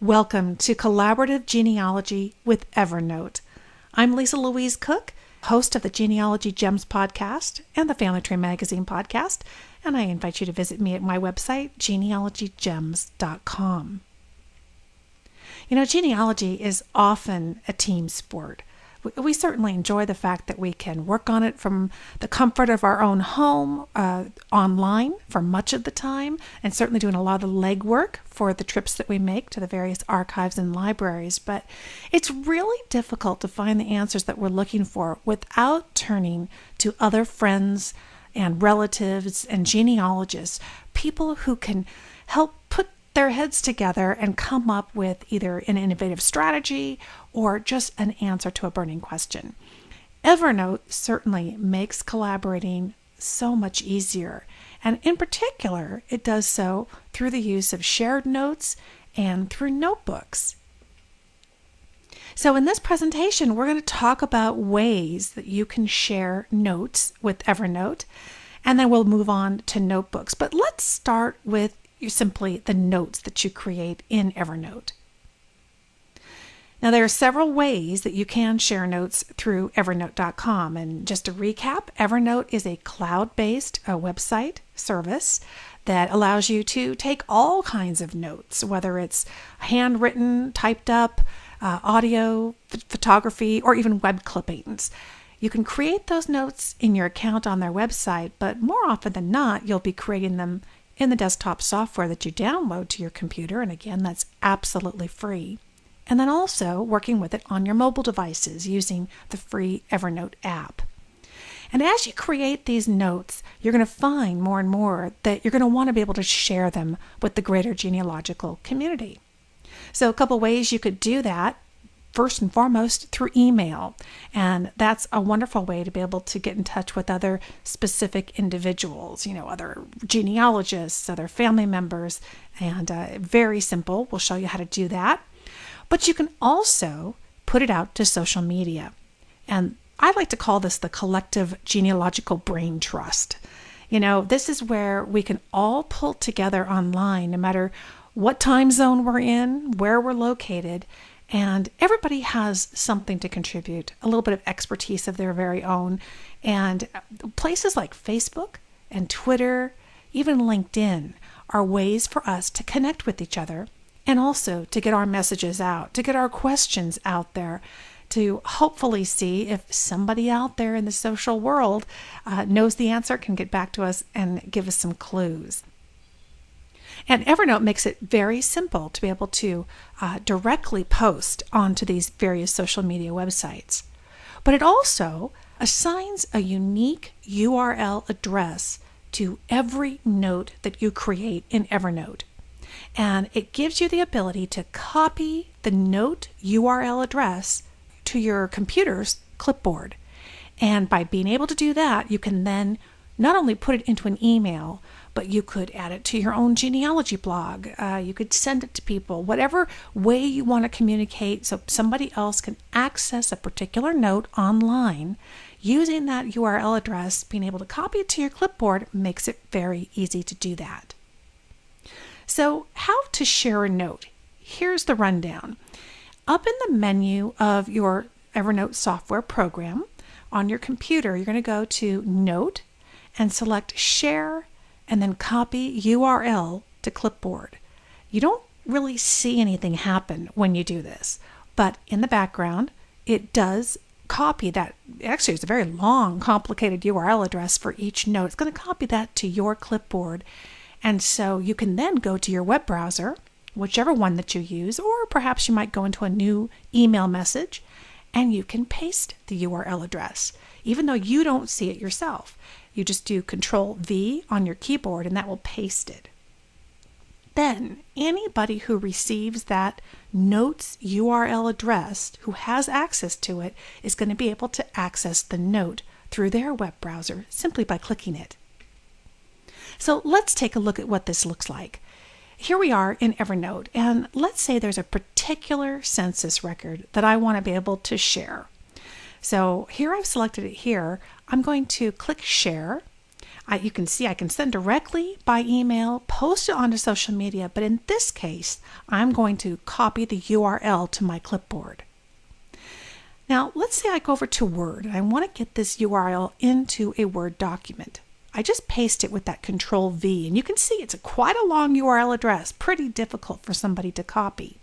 Welcome to Collaborative Genealogy with Evernote. I'm Lisa Louise Cooke, host of the Genealogy Gems podcast and the Family Tree Magazine podcast, and I invite you to visit me at my website, genealogygems.com. You know, genealogy is often a team sport. We certainly enjoy the fact that we can work on it from the comfort of our own home, online for much of the time, and certainly doing a lot of the legwork for the trips that we make to the various archives and libraries. But it's really difficult to find the answers that we're looking for without turning to other friends and relatives and genealogists, people who can help put their heads together and come up with either an innovative strategy or just an answer to a burning question. Evernote certainly makes collaborating so much easier, and in particular, it does so through the use of shared notes and through notebooks. So in this presentation, we're going to talk about ways that you can share notes with Evernote, and then we'll move on to notebooks. But let's start with simply the notes that you create in Evernote. Now, there are several ways that you can share notes through Evernote.com. And just to recap, Evernote is a cloud-based website service that allows you to take all kinds of notes, whether it's handwritten, typed up, audio, photography, or even web clippings. You can create those notes in your account on their website, but more often than not, you'll be creating them in the desktop software that you download to your computer. And again, that's absolutely free. And then also working with it on your mobile devices using the free Evernote app. And as you create these notes, you're going to find more and more that you're going to want to be able to share them with the greater genealogical community. So a couple ways you could do that. First and foremost, through email. And that's a wonderful way to be able to get in touch with other specific individuals, other genealogists, other family members, and very simple. We'll show you how to do that. But you can also put it out to social media. And I like to call this the collective genealogical brain trust. This is where we can all pull together online, no matter what time zone we're in, where we're located, and everybody has something to contribute, a little bit of expertise of their very own. And places like Facebook and Twitter, even LinkedIn, are ways for us to connect with each other and also to get our messages out, to get our questions out there, to hopefully see if somebody out there in the social world knows the answer, can get back to us and give us some clues. And Evernote makes it very simple to be able to directly post onto these various social media websites. But it also assigns a unique URL address to every note that you create in Evernote. And it gives you the ability to copy the note URL address to your computer's clipboard. And by being able to do that, you can then not only put it into an email, but you could add it to your own genealogy blog. You could send it to people, whatever way you want to communicate so somebody else can access a particular note online. Using that URL address, being able to copy it to your clipboard makes it very easy to do that. So how to share a note? Here's the rundown. Up in the menu of your Evernote software program on your computer, you're going to go to Note and select Share and then copy URL to clipboard. You don't really see anything happen when you do this, but in the background, it does copy that. Actually, it's a very long, complicated URL address for each note. It's going to copy that to your clipboard. And so you can then go to your web browser, whichever one that you use, or perhaps you might go into a new email message, and you can paste the URL address, even though you don't see it yourself. You just do Control-V on your keyboard, and that will paste it. Then anybody who receives that note's URL address, who has access to it, is going to be able to access the note through their web browser simply by clicking it. So let's take a look at what this looks like. Here we are in Evernote, and let's say there's a particular census record that I want to be able to share. So here I've selected it here. I'm going to click Share. You can see I can send directly by email, post it onto social media, but in this case, I'm going to copy the URL to my clipboard. Now, let's say I go over to Word and I want to get this URL into a Word document. I just paste it with that Control V, and you can see it's quite a long URL address, pretty difficult for somebody to copy.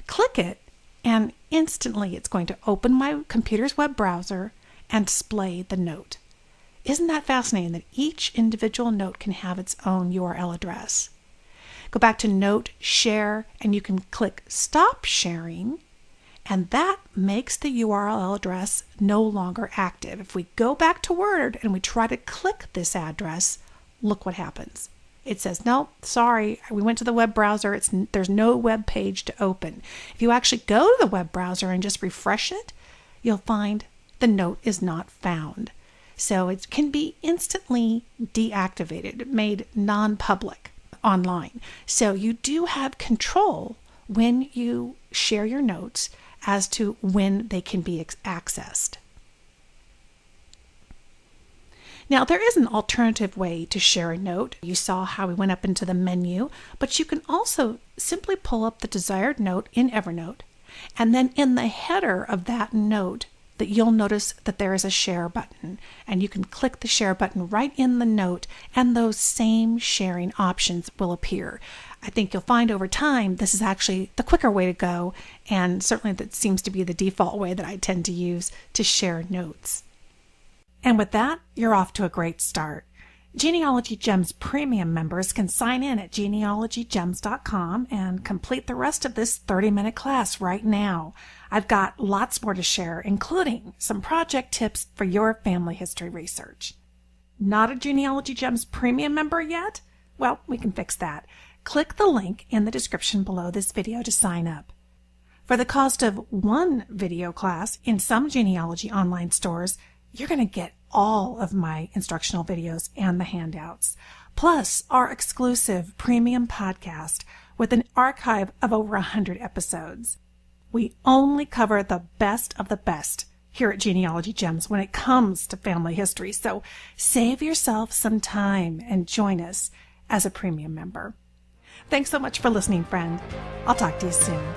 Click it, and instantly it's going to open my computer's web browser and display the note. Isn't that fascinating that each individual note can have its own URL address? Go back to Note, Share, and you can click Stop Sharing, and that makes the URL address no longer active. If we go back to Word and we try to click this address, look what happens. It says, no, sorry, we went to the web browser. There's no web page to open. If you actually go to the web browser and just refresh it, you'll find the note is not found. So it can be instantly deactivated, made non-public online. So you do have control when you share your notes as to when they can be accessed. Now, there is an alternative way to share a note. You saw how we went up into the menu, but you can also simply pull up the desired note in Evernote, and then in the header of that note, that you'll notice that there is a share button, and you can click the share button right in the note, and those same sharing options will appear. I think you'll find over time this is actually the quicker way to go, and certainly that seems to be the default way that I tend to use to share notes. And with that, you're off to a great start. Genealogy Gems premium members can sign in at genealogygems.com and complete the rest of this 30-minute class right now. I've got lots more to share, including some project tips for your family history research. Not a Genealogy Gems premium member yet? Well, we can fix that. Click the link in the description below this video to sign up. For the cost of one video class in some genealogy online stores, you're going to get all of my instructional videos and the handouts, plus our exclusive premium podcast with an archive of over 100 episodes. We only cover the best of the best here at Genealogy Gems when it comes to family history, so save yourself some time and join us as a premium member. Thanks so much for listening, friend. I'll talk to you soon.